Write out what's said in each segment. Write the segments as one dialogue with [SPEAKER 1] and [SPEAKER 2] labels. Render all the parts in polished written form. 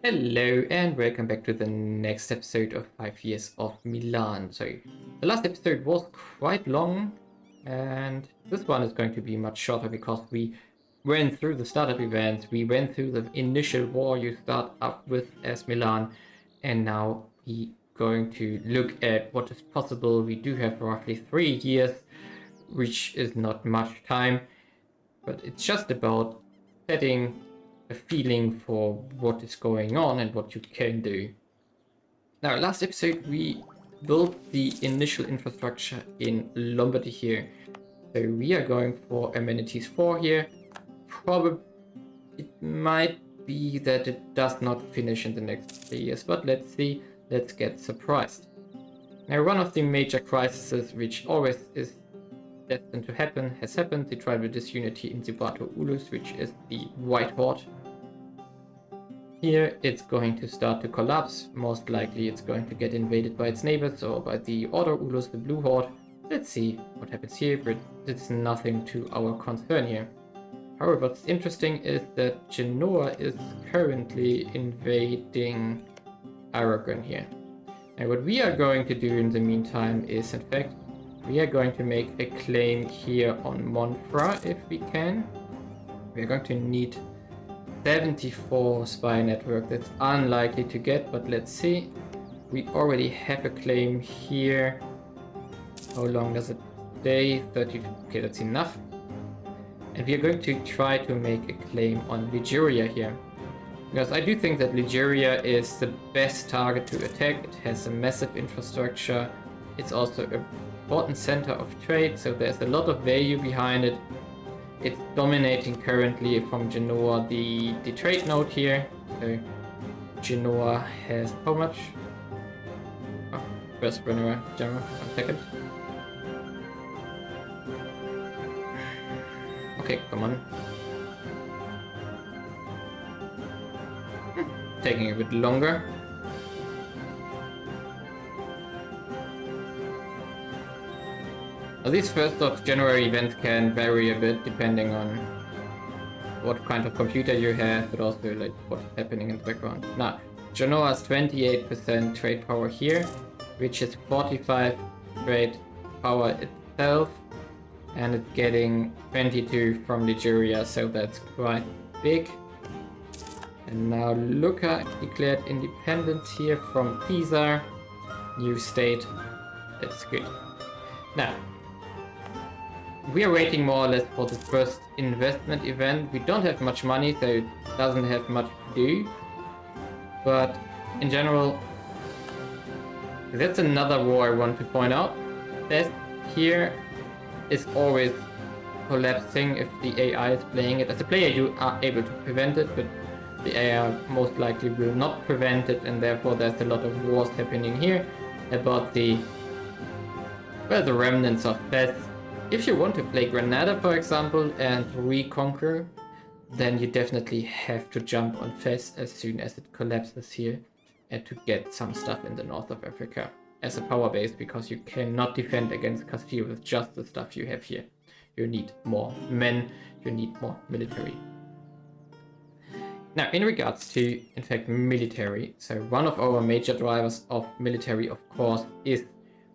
[SPEAKER 1] Hello and welcome back to the next episode of 5 Years of Milan. So the last episode was quite long and this one is going to be much shorter because we went through the startup events, we went through the initial war you start up with as Milan, and now we're going to look at what is possible. We do have roughly 3 years, which is not much time, but it's just about setting a feeling for what is going on and what you can do. Now, last episode we built the initial infrastructure in Lombardy here. So we are going for amenities 4 here. Probably it might be that it does not finish in the next 3 years, but let's see, let's get surprised. Now, one of the major crises which always is destined to happen has happened, the tribal disunity in Zibato Ulus, which is the White Horde. Here it's going to start to collapse. Most likely it's going to get invaded by its neighbors or by the Order Ulus, the Blue Horde. Let's see what happens here, but it's nothing to our concern here. However, what's interesting is that Genoa is currently invading Aragon here. And what we are going to do in the meantime is, in fact, we are going to make a claim here on Monfra if we can. We are going to need 74 spy network. That's unlikely to get, but let's see. We already have a claim here. How long does it stay? 30. Okay, that's enough. And we are going to try to make a claim on Liguria here, because I do think that Liguria is the best target to attack. It has a massive infrastructure. It's also an important center of trade, so there's a lot of value behind it. It's dominating currently from Genoa the trade node here. So Genoa has how much? Oh, first runner, Genoa, 1 second. Okay, come on. Taking a bit longer. These 1st of January events can vary a bit depending on what kind of computer you have, but also like what's happening in the background. Now, Genoa has 28% trade power here, which is 45 trade power itself, and it's getting 22 from Liguria, so that's quite big. And now Lucca declared independence here from Pisa, new state. That's good. Now, we are waiting more or less for the first investment event. We don't have much money, so it doesn't have much to do. But in general, that's another war I want to point out. That here is always collapsing if the AI is playing it. As a player, you are able to prevent it, but the AI most likely will not prevent it, and therefore there's a lot of wars happening here about the remnants of Fez. If you want to play Granada, for example, and reconquer, then you definitely have to jump on Fez as soon as it collapses here, and to get some stuff in the north of Africa as a power base, because you cannot defend against Castile with just the stuff you have here. You need more men, you need more military. Now, in regards to, in fact, military, so one of our major drivers of military, of course, is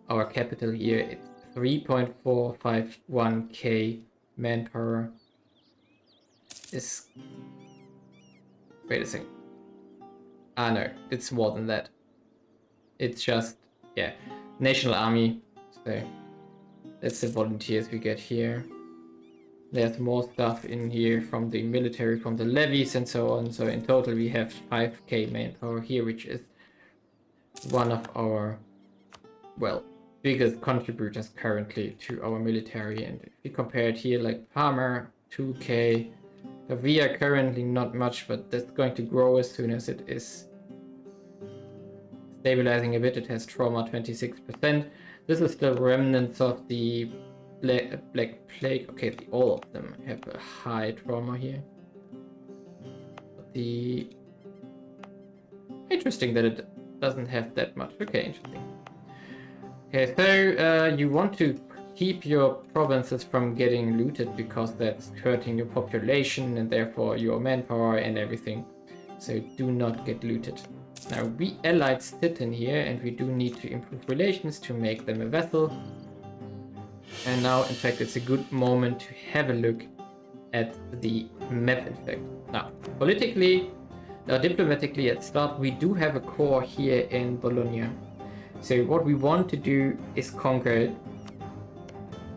[SPEAKER 1] our capital here. It's 3.451k manpower. Is, wait a second. Ah no, it's more than that. It's just, yeah, National Army. So that's the volunteers we get here. There's more stuff in here from the military, from the levies and so on. So in total we have 5k manpower here, which is one of our, well, biggest contributors currently to our military. And if we compare it here, like Parma, 2k, Pavia currently not much, but that's going to grow as soon as it is stabilizing a bit. It has trauma 26%. This is the remnants of the Black Plague. Okay, all of them have a high trauma here. The interesting that it doesn't have that much. Okay, interesting. Okay, so you want to keep your provinces from getting looted because that's hurting your population and therefore your manpower and everything. so do not get looted. Now we allied Sitten here, and we do need to improve relations to make them a vassal. And now, in fact, it's a good moment to have a look at the map, in fact. Now, diplomatically at start, we do have a core here in Bologna. So what we want to do is conquer it.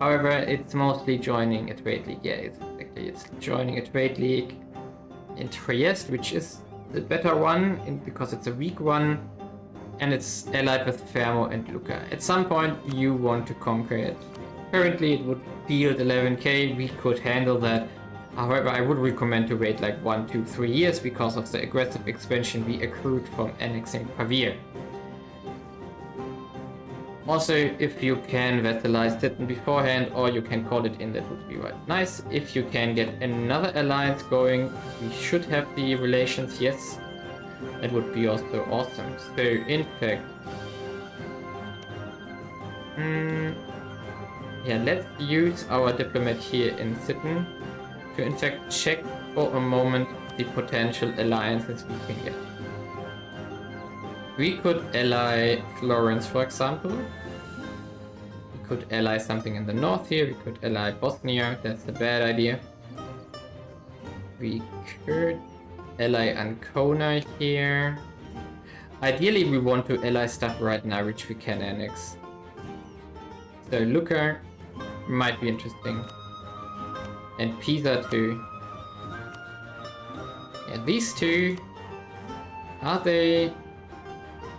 [SPEAKER 1] However, it's mostly joining a trade league. Yeah, it's joining a trade league in Trieste, which is the better one because it's a weak one, and it's allied with Fermo and Lucca. At some point, you want to conquer it. Currently, it would field 11k. We could handle that. However, I would recommend to wait like 1, 2, 3 years because of the aggressive expansion we accrued from annexing Pavia. Also, if you can vassalize Sitten beforehand, or you can call it in, that would be right nice. If you can get another alliance going, we should have the relations, yes. That would be also awesome. So, in fact... yeah, let's use our diplomat here in Sitten to in fact check for a moment the potential alliances we can get. We could ally Florence, for example. We could ally something in the north here. We could ally Bosnia. That's a bad idea. We could ally Ancona here. Ideally, we want to ally stuff right now, which we can annex. So Lucca might be interesting. And Pisa too. Yeah, these two, are they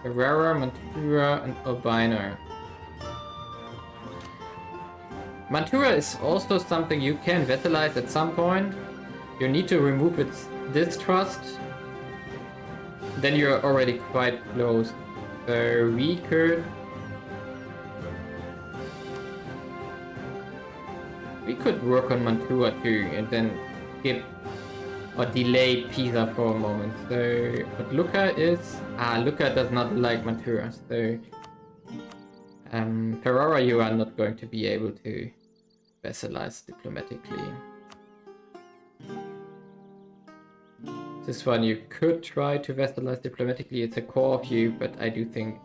[SPEAKER 1] Ferrara, Mantua, and Urbino? Mantua is also something you can vassalize at some point. You need to remove its distrust. Then you're already quite close. So we could... we could work on Mantua too, and then skip or delay Pisa for a moment. So, but Lucca is... Lucca does not like Mantua, so... Ferrara, you are not going to be able to vassalize diplomatically. This one you could try to vassalize diplomatically, it's a core of you, but I do think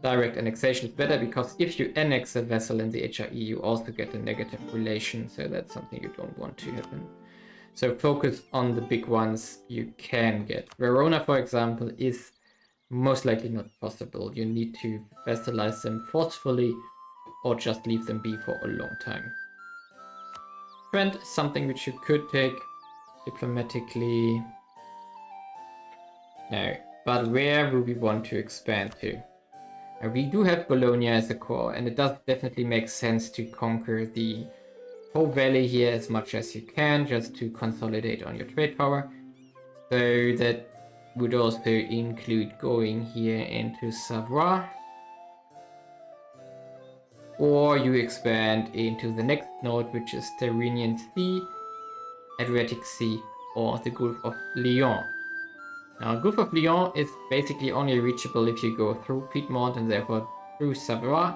[SPEAKER 1] direct annexation is better, because if you annex a vassal in the HRE, you also get a negative relation, so that's something you don't want to happen. So focus on the big ones you can get. Verona, for example, is most likely not possible. You need to vassalize them forcefully or just leave them be for a long time. Trent is something which you could take diplomatically. No, but where will we want to expand to? We do have Bologna as a core, and it does definitely make sense to conquer the whole valley here as much as you can, just to consolidate on your trade power. So that would also include going here into Savoie. Or you expand into the next node, which is Tyrrhenian Sea, Adriatic Sea, or the Gulf of Lion. Now, Gulf of Lion is basically only reachable if you go through Piedmont and therefore through Savoie.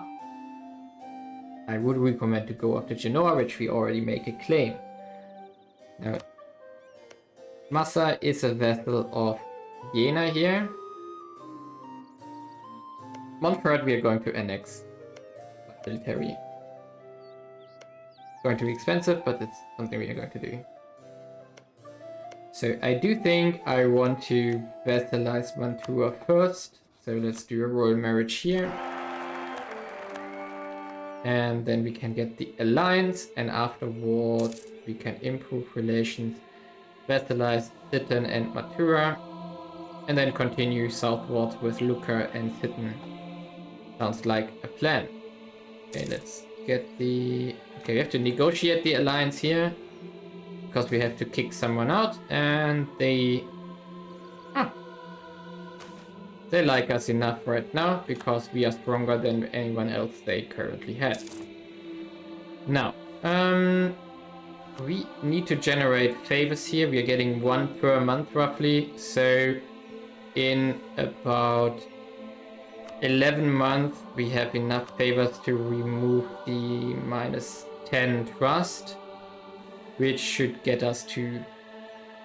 [SPEAKER 1] I would recommend to go up to Genoa, which we already make a claim. Now, Massa is a vassal of Jena here. Montferrat we are going to annex. Military. It's going to be expensive, but it's something we are going to do. So I do think I want to vassalize Mantua first. So let's do a royal marriage here. And then we can get the alliance, and afterwards we can improve relations, vassalize Sitten and Matura, and then continue southwards with Lucca and Sitten. Sounds like a plan. Okay, let's get the... okay, we have to negotiate the alliance here, because we have to kick someone out, and they... they like us enough right now, because we are stronger than anyone else they currently have. Now, we need to generate favors here. We are getting 1 per month roughly, so in about 11 months we have enough favors to remove the -10 trust, which should get us to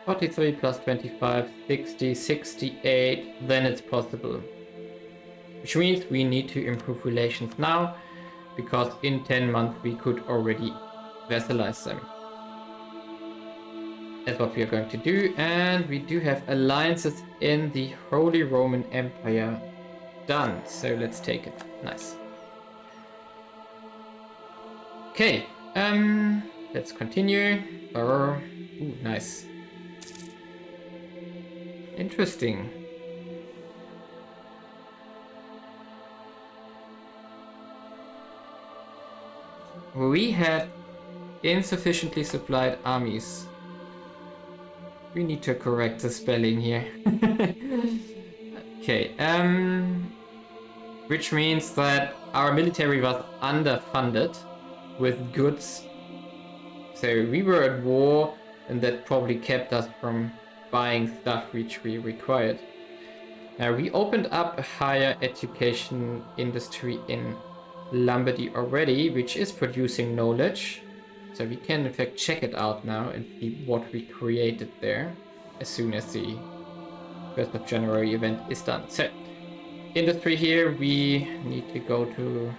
[SPEAKER 1] 43 plus 25, 60, 68, then it's possible. Which means we need to improve relations now, because in 10 months we could already vassalize them. That's what we are going to do, and we do have alliances in the Holy Roman Empire done, so let's take it. Nice. Okay, let's continue. Ooh, nice. Interesting. We had insufficiently supplied armies. We need to correct the spelling here. Okay, which means that our military was underfunded with goods. So we were at war, and that probably kept us from buying stuff which we required. Now we opened up a higher education industry in Lombardy already, which is producing knowledge. So we can in fact check it out now and see what we created there as soon as the 1st of January event is done. So industry here, we need to go to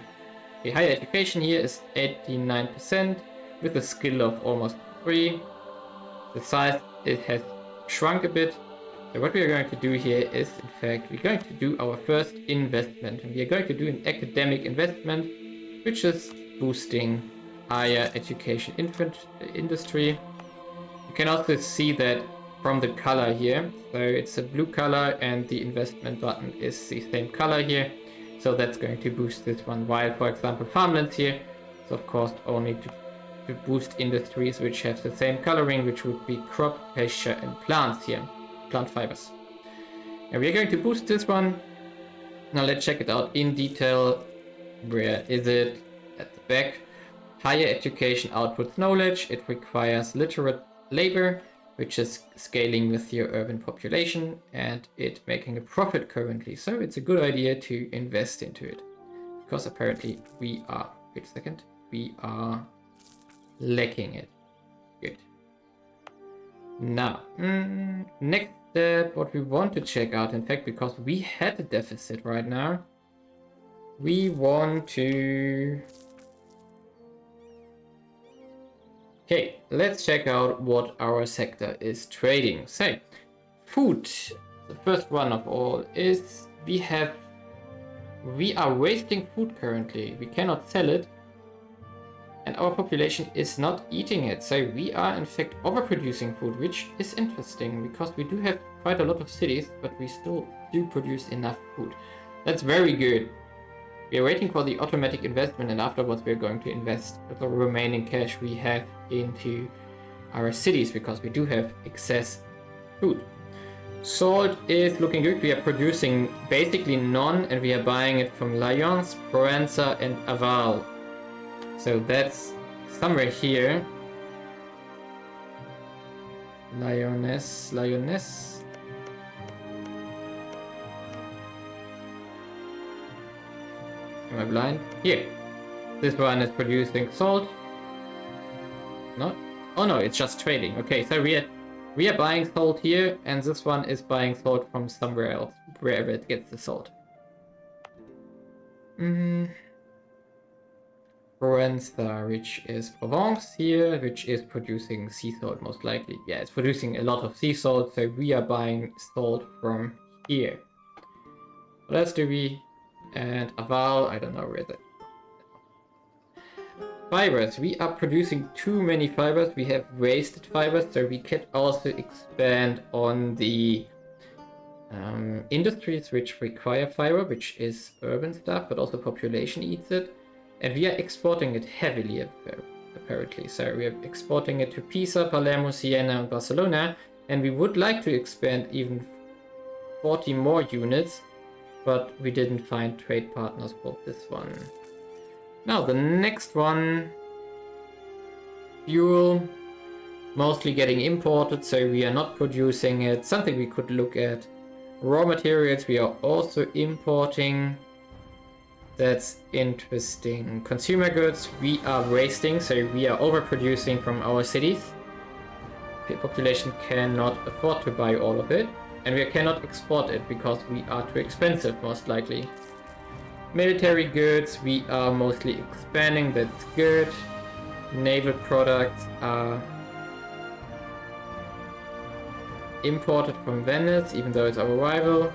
[SPEAKER 1] the higher education here is 89% with a skill of almost 3. The size, it has shrunk a bit. So what we are going to do here is, in fact, we're going to do our first investment, and we are going to do an academic investment, which is boosting higher education industry. You can also see that from the color here. So it's a blue color and the investment button is the same color here. So that's going to boost this one. While, for example, farmlands here, so of course only to boost industries which have the same coloring, which would be crop, pasture and plants here, plant fibers. And we're going to boost this one. Now let's check it out in detail. Where is it? At the back. Higher education outputs knowledge. It requires literate labor, which is scaling with your urban population, and it making a profit currently. So it's a good idea to invest into it, because apparently we are, wait a second, we are lacking it. Good. Now, next step, what we want to check out, in fact, because we had a deficit right now, we want to... Okay, let's check out what our sector is trading. So, food, the first one of all, is we are wasting food currently. We cannot sell it, and our population is not eating it. So we are in fact overproducing food, which is interesting because we do have quite a lot of cities, but we still do produce enough food. That's very good. We are waiting for the automatic investment, and afterwards we are going to invest the remaining cash we have into our cities, because we do have excess food. Salt is looking good. We are producing basically none, and we are buying it from Lyons, Provenza and Aval. So that's somewhere here. Lyoness. Am I blind? Here. This one is producing salt. No? Oh no, it's just trading. Okay, so we are buying salt here, and this one is buying salt from somewhere else, wherever it gets the salt. Provenza, which is Provence here, which is producing sea salt most likely. Yeah, it's producing a lot of sea salt, so we are buying salt from here. What else do we... And Aval, I don't know where that... Fibers, we are producing too many fibers. We have wasted fibers, so we can also expand on the industries which require fiber, which is urban stuff, but also population eats it. And we are exporting it heavily, apparently. So we are exporting it to Pisa, Palermo, Siena, and Barcelona. And we would like to expand even 40 more units, but we didn't find trade partners for this one. Now, the next one, fuel, mostly getting imported, so we are not producing it. Something we could look at. Raw materials, we are also importing. That's interesting. Consumer goods, we are wasting, so we are overproducing from our cities. population cannot afford to buy all of it, and we cannot export it because we are too expensive, most likely. Military goods, we are mostly expanding, that's good. Naval products are imported from Venice, even though it's our rival.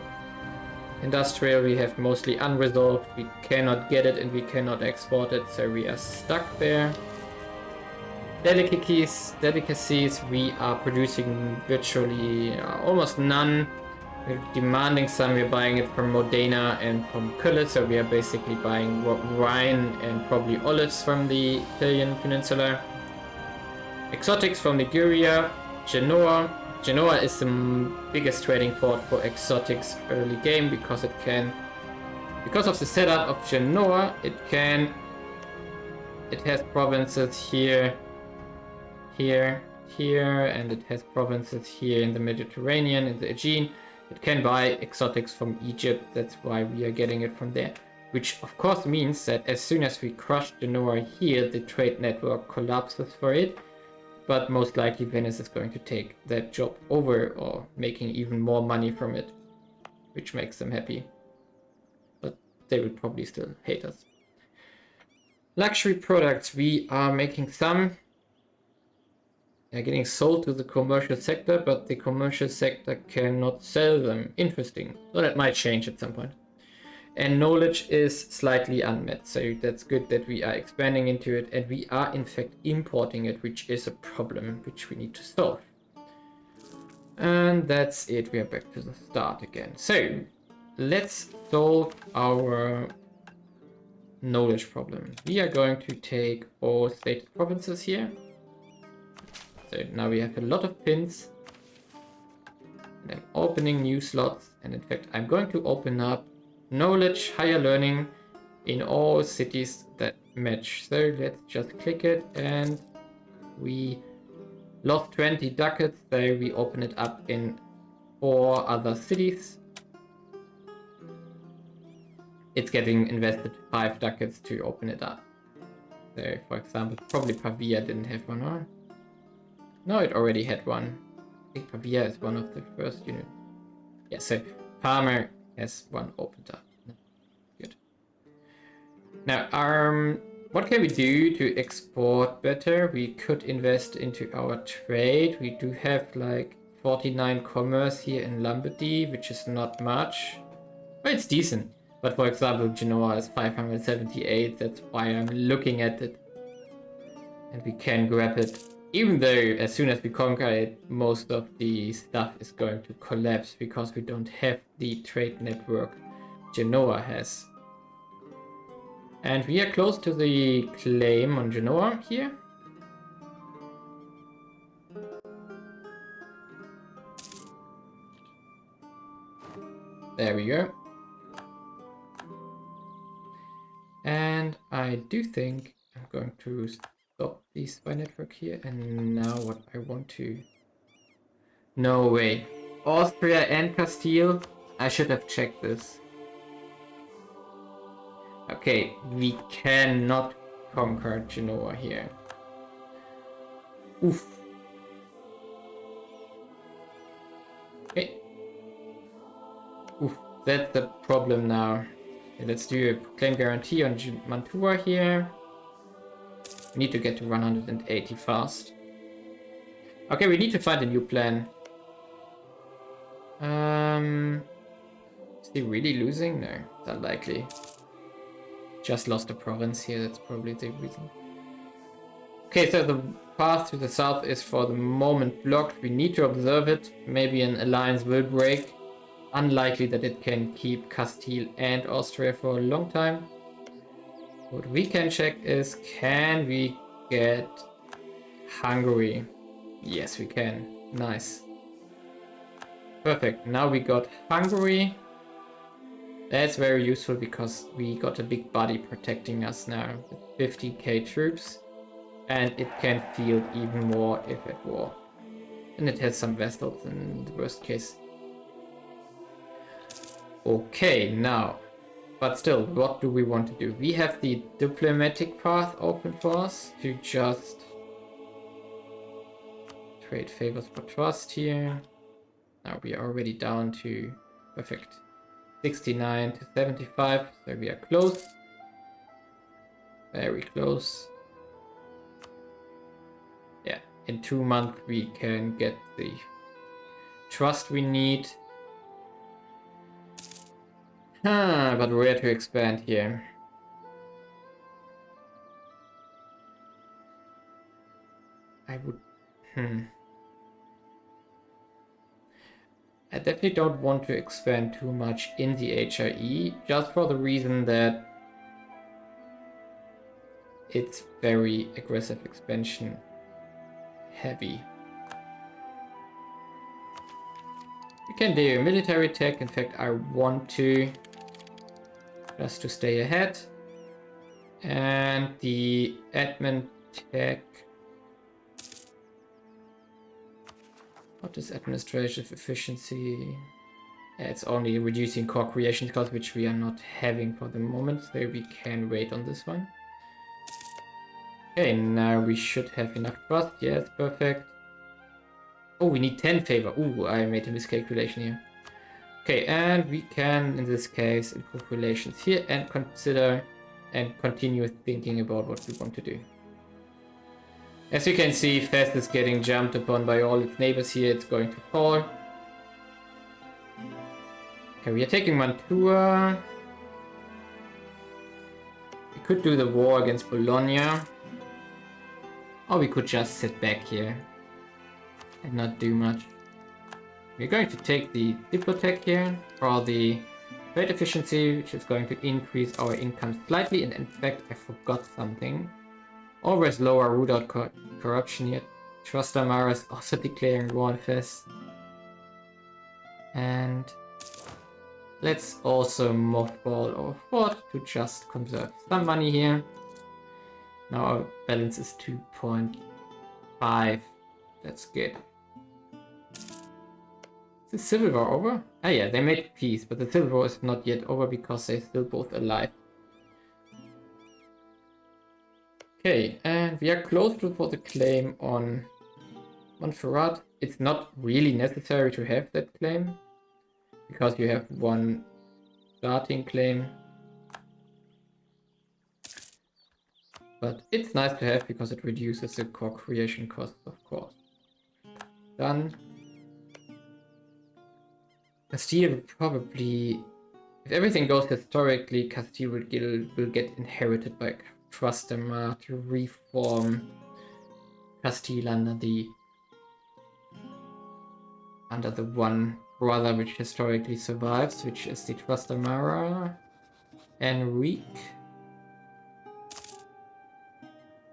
[SPEAKER 1] Industrial, we have mostly unresolved, we cannot get it and we cannot export it, so we are stuck there. Delicacies, we are producing virtually almost none. We're demanding some, we're buying it from Modena and from Culled, so we are basically buying wine and probably olives from the Italian peninsula. Exotics from Liguria, Genoa. Genoa is the biggest trading port for exotics early game because because of the setup of Genoa, it has provinces here, and it has provinces here in the Mediterranean, in the Aegean. It can buy exotics from Egypt, that's why we are getting it from there. Which of course means that as soon as we crush Genoa here, the trade network collapses for it. But most likely Venice is going to take that job over or making even more money from it, which makes them happy. But they will probably still hate us. Luxury products, we are making some. They're getting sold to the commercial sector, but the commercial sector cannot sell them. Interesting. So that might change at some point. And knowledge is slightly unmet, so that's good that we are expanding into it, and we are in fact importing it, which is a problem which we need to solve. And that's it, we are back to the start again. So let's solve our knowledge problem. We are going to take all stated provinces here. So now we have a lot of pins. And I'm opening new slots, and in fact I'm going to open up knowledge, higher learning in all cities that match. So let's just click it, and we lost 20 ducats, so we open it up in 4 other cities. It's getting invested 5 ducats to open it up. So for example, probably Pavia didn't have one, huh? No, it already had one. I think Pavia is one of the first units. Yeah, so Parma has one opened up. Good. Now, what can we do to export better? We could invest into our trade. We do have like 49 commerce here in Lombardy, which is not much. But it's decent. But for example, Genoa is 578. That's why I'm looking at it. And we can grab it. Even though as soon as we conquer it, most of the stuff is going to collapse because we don't have the trade network Genoa has. And we are close to the claim on Genoa here. There we go. And I do think I'm going to stop the spy network here, and now what I want to... No way. Austria and Castile? I should have checked this. Okay, we cannot conquer Genoa here. Oof. Okay. Oof, that's the problem now. Okay, let's do a claim guarantee on Mantua here. We need to get to 180 fast. Okay, we need to find a new plan. Is he really losing? No, it's unlikely. Just lost a province here, that's probably the reason. Okay, so the path to the south is for the moment blocked. We need to observe it. Maybe an alliance will break. Unlikely that it can keep Castile and Austria for a long time. What we can check is, can we get Hungary? Yes, we can. Nice. Perfect. Now we got Hungary. That's very useful because we got a big body protecting us now with 50k troops. And it can field even more if at war. And it has some vessels in the worst case. Okay, now. But still, what do we want to do? We have the diplomatic path open for us to just trade favors for trust here. Now we are already down to perfect 69 to 75, so we are close. Very close. Yeah, in 2 months we can get the trust we need. But where to expand here? I would... I definitely don't want to expand too much in the HIE, just for the reason that it's very aggressive expansion heavy. We can do military tech. In fact, I want to, just to stay ahead. And the admin tech. What is administrative efficiency? Yeah, it's only reducing core creation costs, which we are not having for the moment, so we can wait on this one. Okay, now we should have enough trust. Yes, perfect. Oh, we need 10 favor. Ooh, I made a miscalculation here. Okay, and we can, in this case, improve relations here and consider and continue thinking about what we want to do. As you can see, Fest is getting jumped upon by all its neighbors here. It's going to fall. Okay, we are taking Mantua. We could do the war against Bologna. Or we could just sit back here and not do much. We're going to take the Diplotech here for the trade efficiency, which is going to increase our income slightly. And in fact, I forgot something. Always lower root out corruption here. Trastamara is also declaring war on Fest. And let's also mothball our fort to just conserve some money here. Now our balance is 2.5. That's good. Is the Civil War over? Ah yeah, they made peace, but the Civil War is not yet over because they're still both alive. Okay, and we are close to for the claim on Montferrat. It's not really necessary to have that claim, because you have one starting claim. But it's nice to have because it reduces the core creation costs, of course. Done. Castile will probably, if everything goes historically, Castile will get inherited by Trastamara to reform Castile under the one brother which historically survives, which is the Trastamara. Enrique.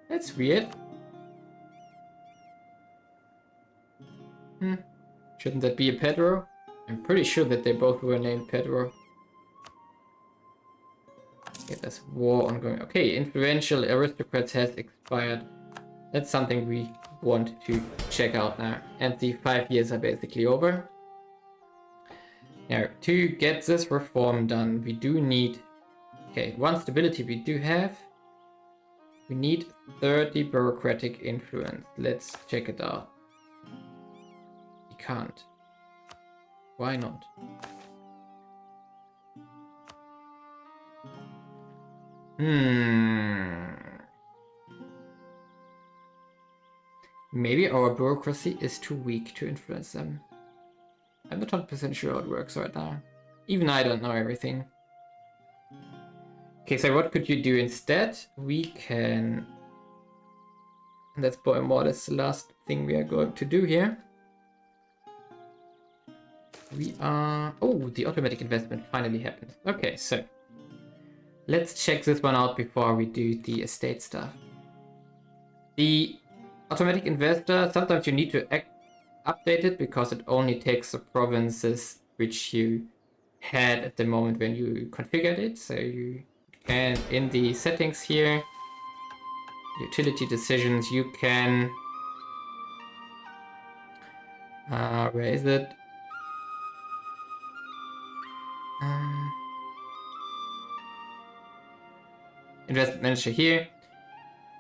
[SPEAKER 1] That's weird. Shouldn't that be a Pedro? I'm pretty sure that they both were named Pedro. Okay, there's war ongoing. Okay, influential aristocrats has expired. That's something we want to check out now. And the 5 years are basically over. Now, to get this reform done, we do need... Okay, one stability we do have. We need 30 bureaucratic influence. Let's check it out. We can't. Why not? Maybe our bureaucracy is too weak to influence them. I'm not 100% sure how it works right now. Even I don't know everything. Okay, so what could you do instead? We can... And that's more or less the last thing we are going to do here. We are... Oh, the automatic investment finally happened. Okay, so... Let's check this one out before we do the estate stuff. The automatic investor, sometimes you need to update it because it only takes the provinces which you had at the moment when you configured it. So you can, in the settings here, utility decisions, you can... where is it? Investment manager here.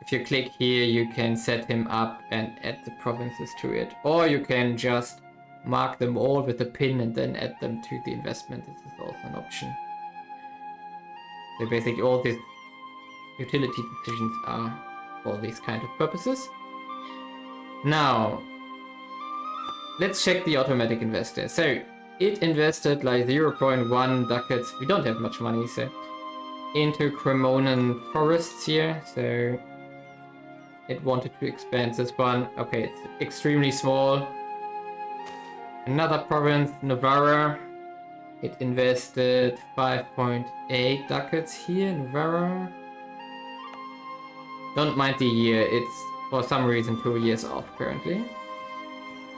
[SPEAKER 1] If you click here, you can set him up and add the provinces to it. Or you can just mark them all with a pin and then add them to the investment. This is also an option. So basically all these utility decisions are for these kind of purposes. Now, let's check the automatic investor. So it invested like 0.1 ducats. We don't have much money, so into Cremonan forests here. So it wanted to expand this one. Okay, it's extremely small. Another province, Novara. It invested 5.8 ducats here, Novara. Don't mind the year, it's for some reason 2 years off currently.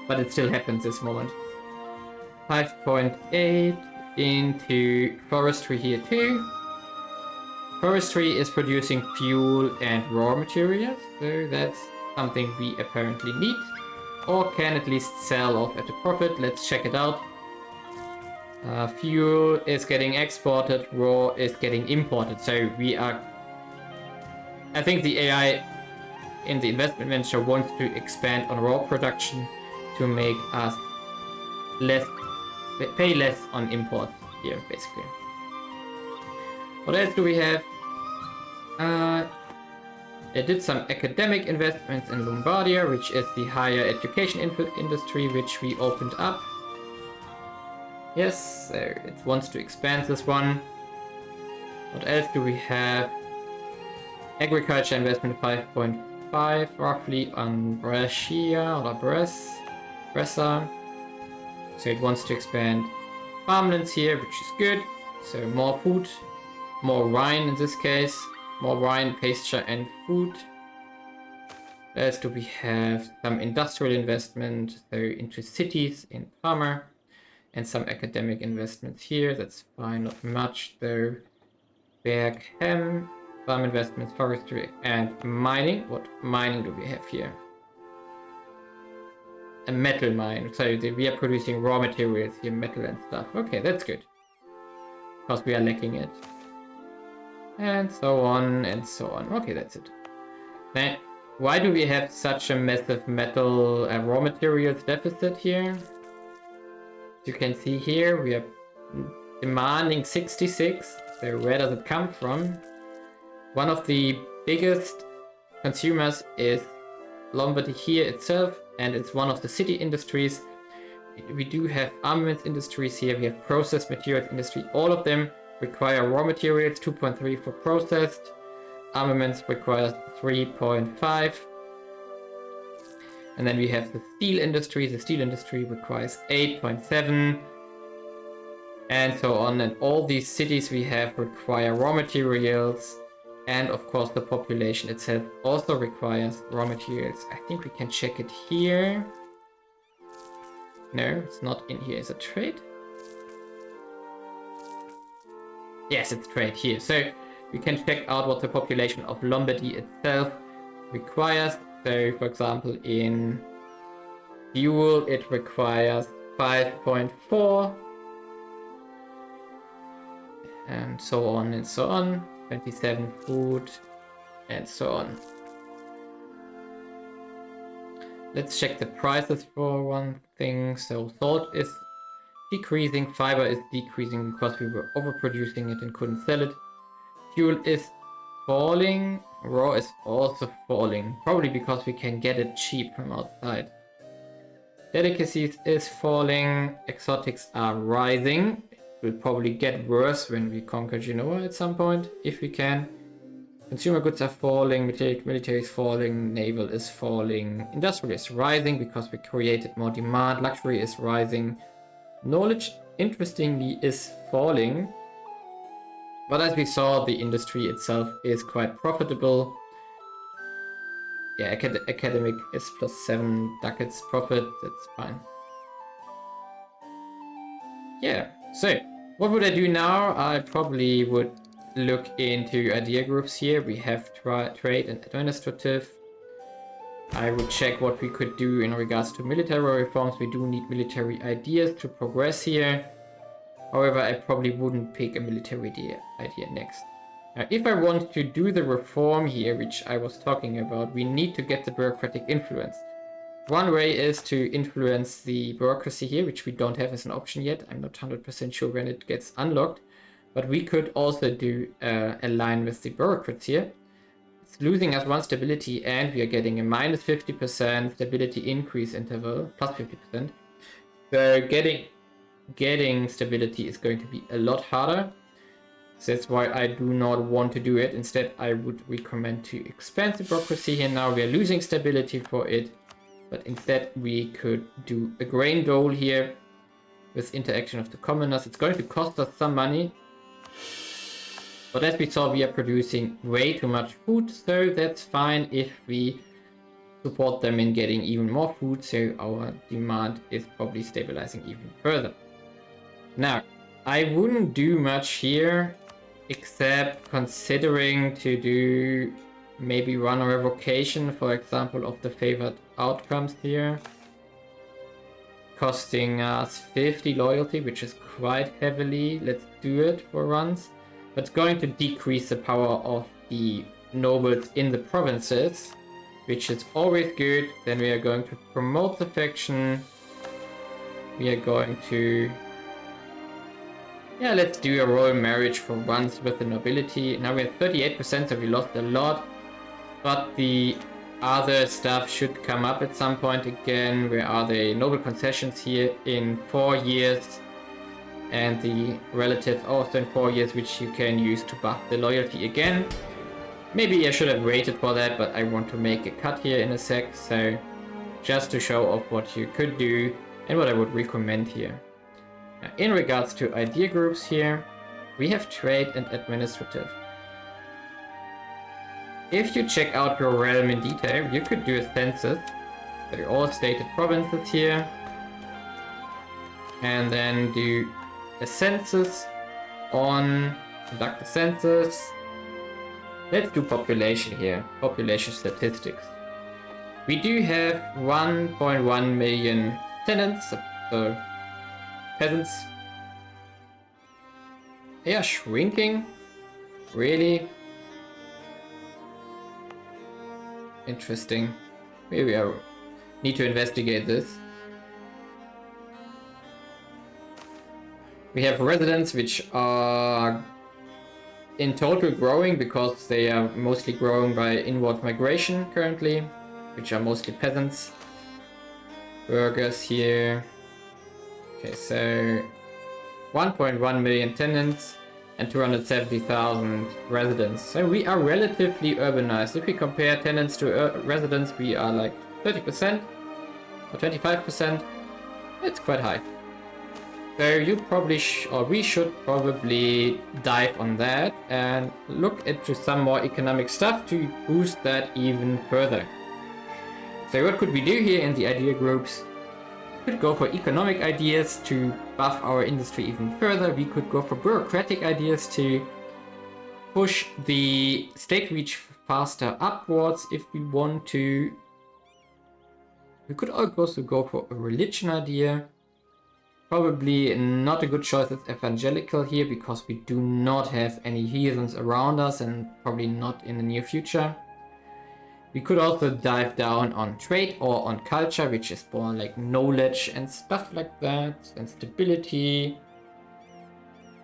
[SPEAKER 1] But it still happens this moment. 5.8 into forestry here too. Forestry is producing fuel and raw materials, so that's something we apparently need. Or can at least sell off at a profit. Let's check it out. Fuel is getting exported, raw is getting imported. So we are... I think the AI in the investment manager wants to expand on raw production to make us pay less on imports here, basically. What else do we have? They did some academic investments in Lombardia, which is the higher education industry, which we opened up. Yes, so it wants to expand this one. What else do we have? Agriculture investment 5.5 roughly on Brescia or Brescia. So it wants to expand farmlands here, which is good. So more food, more wine in this case. More wine, pasture and food. What else do we have? Some industrial investment, so into cities in Parma. And some academic investments here. That's fine, not much though. Berghem, some investments, forestry and mining. What mining do we have here? A metal mine. So we are producing raw materials here, metal and stuff. Okay, that's good. Because we are lacking it. And so on and so on. Okay, that's it. Now, why do we have such a massive metal raw materials deficit here? As you can see here, we are demanding 66. So where does it come from? One of the biggest consumers is Lombardy here itself, and it's one of the city industries. We do have armaments industries here, we have processed materials industry. All of them require raw materials, 2.3 for processed. Armaments requires 3.5. And then we have the steel industry. The steel industry requires 8.7. And so on. And all these cities we have require raw materials. And of course the population itself also requires raw materials. I think we can check it here. No, it's not in here. Is it trade? Yes, it's trade here. So we can check out what the population of Lombardy itself requires. So for example, in fuel, it requires 5.4. And so on and so on. 27 food and so on. Let's check the prices for one thing. So salt is decreasing, fiber is decreasing because we were overproducing it and couldn't sell it. Fuel is falling, raw is also falling, probably because we can get it cheap from outside. Delicacies is falling, exotics are rising. It will probably get worse when we conquer Genoa at some point, if we can. Consumer goods are falling, military is falling, naval is falling, industrial is rising because we created more demand, luxury is rising. Knowledge, interestingly, is falling, but as we saw, the industry itself is quite profitable. Yeah, academic is plus 7 ducats profit, that's fine. Yeah, so what would I do now? I probably would look into idea groups here. We have trade and administrative. I would check what we could do in regards to military reforms. We do need military ideas to progress here. However, I probably wouldn't pick a military idea next. Now, if I want to do the reform here, which I was talking about, we need to get the bureaucratic influence. One way is to influence the bureaucracy here, which we don't have as an option yet. I'm not 100% sure when it gets unlocked, but we could also do a line with the bureaucrats here. It's losing us 1 stability, and we are getting a minus 50% stability increase interval, plus 50%. So getting stability is going to be a lot harder. So that's why I do not want to do it. Instead, I would recommend to expand the bureaucracy here. Now we are losing stability for it. But instead, we could do a grain dole here with interaction of the commoners. It's going to cost us some money. But as we saw, we are producing way too much food. So that's fine if we support them in getting even more food. So our demand is probably stabilizing even further. Now, I wouldn't do much here, except considering to do maybe run a revocation, for example, of the favored outcomes here, costing us 50 loyalty, which is quite heavily. Let's do it for runs. But it's going to decrease the power of the nobles in the provinces, which is always good. Then we are going to promote the faction. We are going to... yeah, let's do a royal marriage for once with the nobility. Now we have 38%, so we lost a lot. But the other stuff should come up at some point again. Where are the noble concessions here in 4 years? And the relatives also in 4 years, which you can use to buff the loyalty again. Maybe I should have waited for that, but I want to make a cut here in a sec. So just to show off what you could do and what I would recommend here. Now, in regards to idea groups here, we have trade and administrative. If you check out your realm in detail, you could do a census. So all stated provinces here. And then do a census on, conduct a census. Let's do population here, population statistics. We do have 1.1 million tenants, so peasants. They are shrinking, really? Interesting. Maybe I need to investigate this. We have residents which are in total growing because they are mostly growing by inward migration currently, which are mostly peasants. Burghers here. Okay, so 1.1 million tenants and 270,000 residents. So we are relatively urbanized. If we compare tenants to residents, we are like 30% or 25%. It's quite high. So you probably we should probably dive on that and look into some more economic stuff to boost that even further. So what could we do here in the idea groups? We could go for economic ideas to buff our industry even further. We could go for bureaucratic ideas to push the state reach faster upwards if we want to. We could also go for a religion idea. Probably not a good choice as evangelical here because we do not have any heathens around us and probably not in the near future. We could also dive down on trade or on culture, which is more like knowledge and stuff like that, and stability.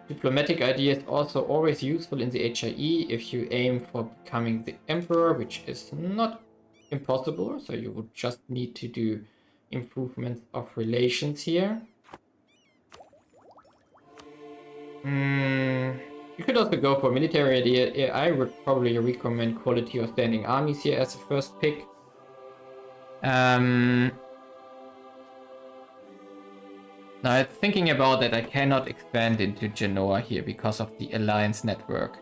[SPEAKER 1] Diplomatic idea is also always useful in the HIE if you aim for becoming the emperor, which is not impossible, so you would just need to do improvements of relations here. You could also go for military idea. I would probably recommend quality of standing armies here as a first pick. Now thinking about that, I cannot expand into Genoa here because of the alliance network.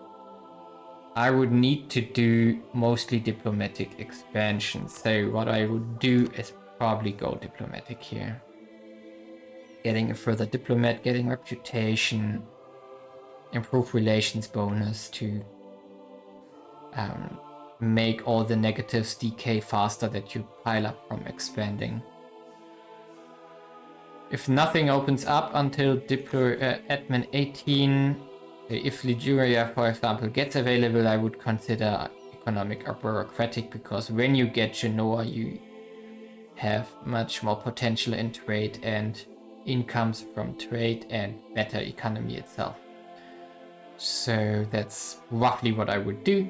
[SPEAKER 1] I would need to do mostly diplomatic expansion. So what I would do is probably go diplomatic here. Getting a further diplomat, getting reputation, improve relations bonus to make all the negatives decay faster that you pile up from expanding. If nothing opens up until admin 18, If Liguria, for example, gets available, I would consider economic or bureaucratic, because when you get Genoa, you have much more potential in trade and incomes from trade and better economy itself. So that's roughly what I would do.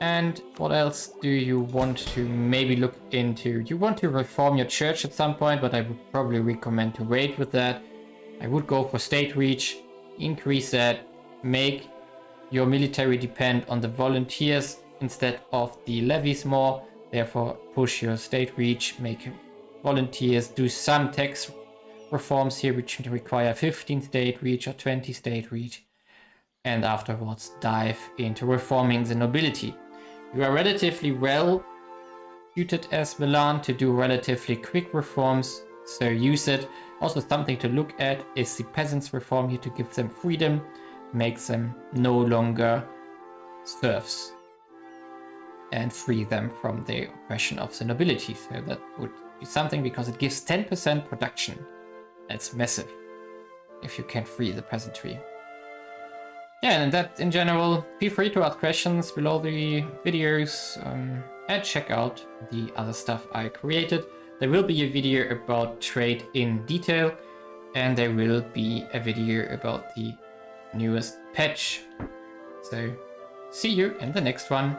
[SPEAKER 1] And what else do you want to maybe look into? You want to reform your church at some point, but I would probably recommend to wait with that. I would go for state reach, increase that, make your military depend on the volunteers instead of the levies more. Therefore, push your state reach, make volunteers, do some tax reforms here which require 15 state reach or 20 state reach, and afterwards dive into reforming the nobility. You are relatively well suited as Milan to do relatively quick reforms, so use it. Also, something to look at is the peasants reform here to give them freedom, makes them no longer serfs, and free them from the oppression of the nobility. So that would be something, because it gives 10% production. That's massive if you can free the peasantry. Yeah, and that in general, feel free to ask questions below the videos and check out the other stuff I created. There will be a video about trade in detail, and there will be a video about the newest patch. So see you in the next one.